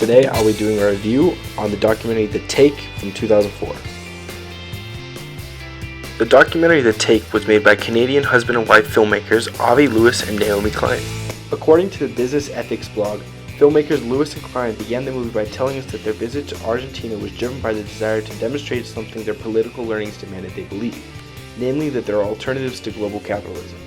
Today I'll be doing a review on the documentary The Take from 2004. The documentary The Take was made by Canadian husband and wife filmmakers Avi Lewis and Naomi Klein. According to the Business Ethics blog, filmmakers Lewis and Klein began the movie by telling us that their visit to Argentina was driven by the desire to demonstrate something their political learnings demanded they believe, namely that there are alternatives to global capitalism.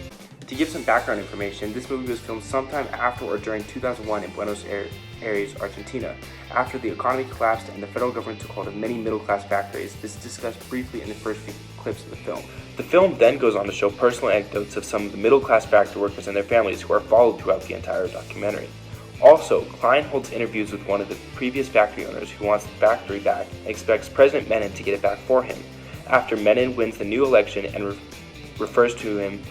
To give some background information, this movie was filmed sometime after or during 2001 in Buenos Aires, Argentina. After the economy collapsed and the federal government took hold of many middle-class factories, this is discussed briefly in the first few clips of the film. The film then goes on to show personal anecdotes of some of the middle-class factory workers and their families who are followed throughout the entire documentary. Also, Klein holds interviews with one of the previous factory owners who wants the factory back and expects President Menem to get it back for him, after Menem wins the new election and refers to him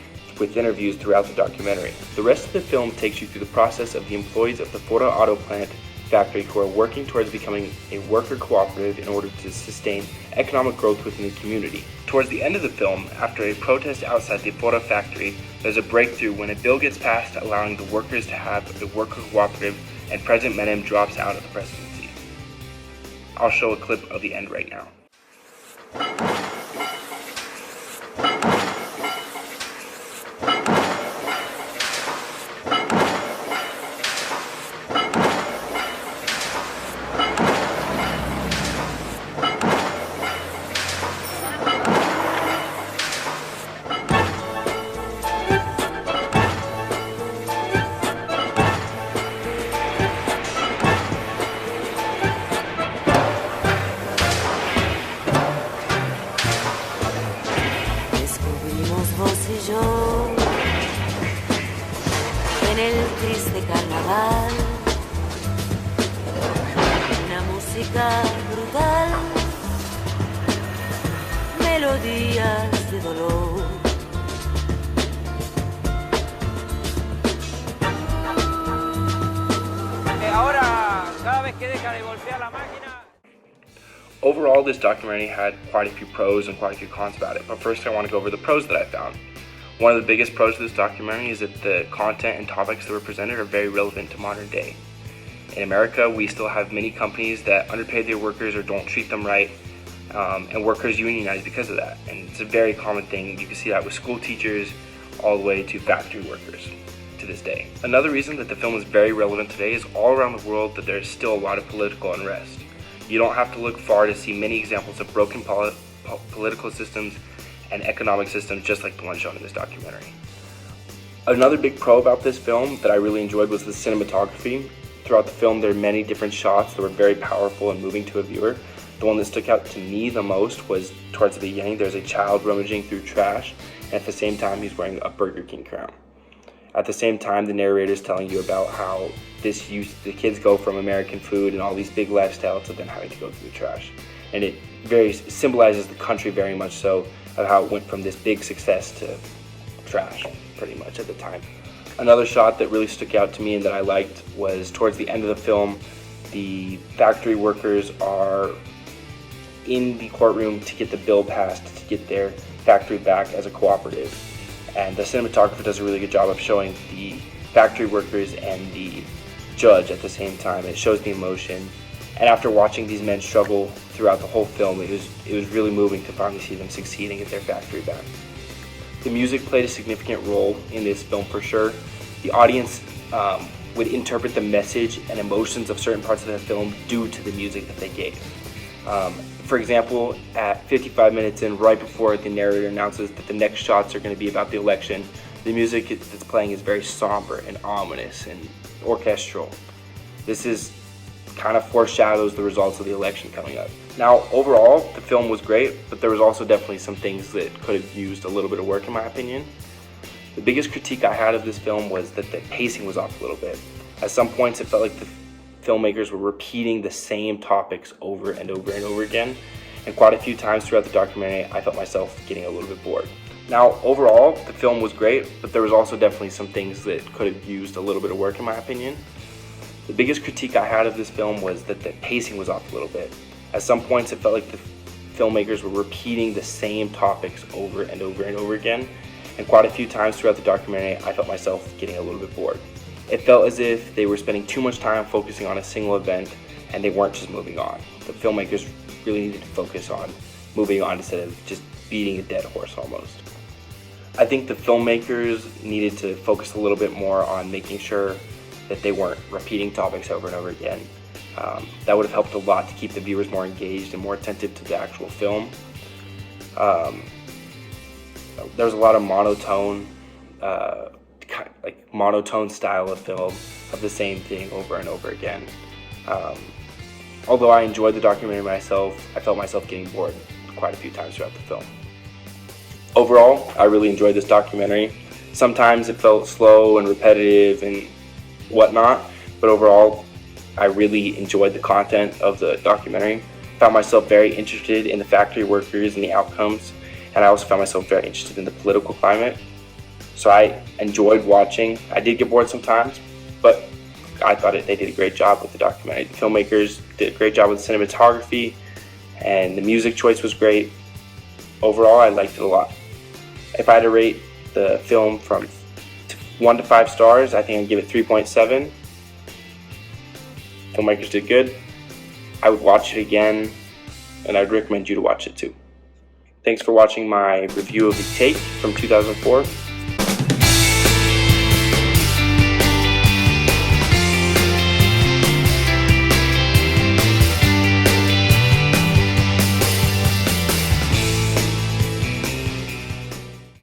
with interviews throughout the documentary. The rest of the film takes you through the process of the employees of the Ford Auto Plant factory who are working towards becoming a worker cooperative in order to sustain economic growth within the community. Towards the end of the film, after a protest outside the Ford factory, there's a breakthrough when a bill gets passed allowing the workers to have a worker cooperative and President Menem drops out of the presidency. I'll show a clip of the end right now. Vos y yo en el triste carnaval, una música brutal, melodías de dolor. Ahora, cada vez que deja de golpear la máquina. Overall, this documentary had quite a few pros and quite a few cons about it, but first I want to go over the pros that I found. One of the biggest pros of this documentary is that the content and topics that were presented are very relevant to modern day. In America, we still have many companies that underpay their workers or don't treat them right, and workers unionize because of that. And it's a very common thing. You can see that with school teachers all the way to factory workers to this day. Another reason that the film is very relevant today is all around the world that there's still a lot of political unrest. You don't have to look far to see many examples of broken political systems and economic systems just like the one shown in this documentary. Another big pro about this film that I really enjoyed was the cinematography. Throughout the film, there are many different shots that were very powerful and moving to a viewer. The one that stuck out to me the most was towards the beginning. There's a child rummaging through trash, and at the same time, he's wearing a Burger King crown. At the same time, the narrator is telling you about how the kids go from American food and all these big lifestyles to then having to go through the trash. And it very symbolizes the country very much so, of how it went from this big success to trash, pretty much at the time. Another shot that really stuck out to me and that I liked was towards the end of the film, the factory workers are in the courtroom to get the bill passed to get their factory back as a cooperative. And the cinematographer does a really good job of showing the factory workers and the judge at the same time. It shows the emotion. And after watching these men struggle throughout the whole film, it was really moving to finally see them succeed and get their factory back. The music played a significant role in this film for sure. The audience would interpret the message and emotions of certain parts of the film due to the music that they gave. For example, at 55 minutes in, right before the narrator announces that the next shots are going to be about the election, the music that's playing is very somber and ominous and orchestral. This is kind of foreshadows the results of the election coming up. Now, overall, the film was great, but there was also definitely some things that could have used a little bit of work in my opinion. The biggest critique I had of this film was that the pacing was off a little bit. At some points, it felt like the filmmakers were repeating the same topics over and over and over again, and quite a few times throughout the documentary, I felt myself getting a little bit bored. Now, overall, the film was great, but there was also definitely some things that could have used a little bit of work in my opinion. The biggest critique I had of this film was that the pacing was off a little bit. At some points, it felt like the filmmakers were repeating the same topics over and over and over again, and quite a few times throughout the documentary, I felt myself getting a little bit bored. It felt as if they were spending too much time focusing on a single event and they weren't just moving on. The filmmakers really needed to focus on moving on instead of just beating a dead horse almost. I think the filmmakers needed to focus a little bit more on making sure that they weren't repeating topics over and over again. That would have helped a lot to keep the viewers more engaged and more attentive to the actual film. There was a lot of monotone style of film of the same thing over and over again. Although I enjoyed the documentary myself, I felt myself getting bored quite a few times throughout the film. Overall, I really enjoyed this documentary. Sometimes it felt slow and repetitive and whatnot, but overall, I really enjoyed the content of the documentary. Found myself very interested in the factory workers and the outcomes, and I also found myself very interested in the political climate. So I enjoyed watching. I did get bored sometimes, but I thought they did a great job with the documentary. The filmmakers did a great job with the cinematography, and the music choice was great. Overall, I liked it a lot. If I had to rate the film from 1 to 5 stars, I think I'd give it 3.7. Filmmakers did good. I would watch it again, and I'd recommend you to watch it too. Thanks for watching my review of The Take from 2004.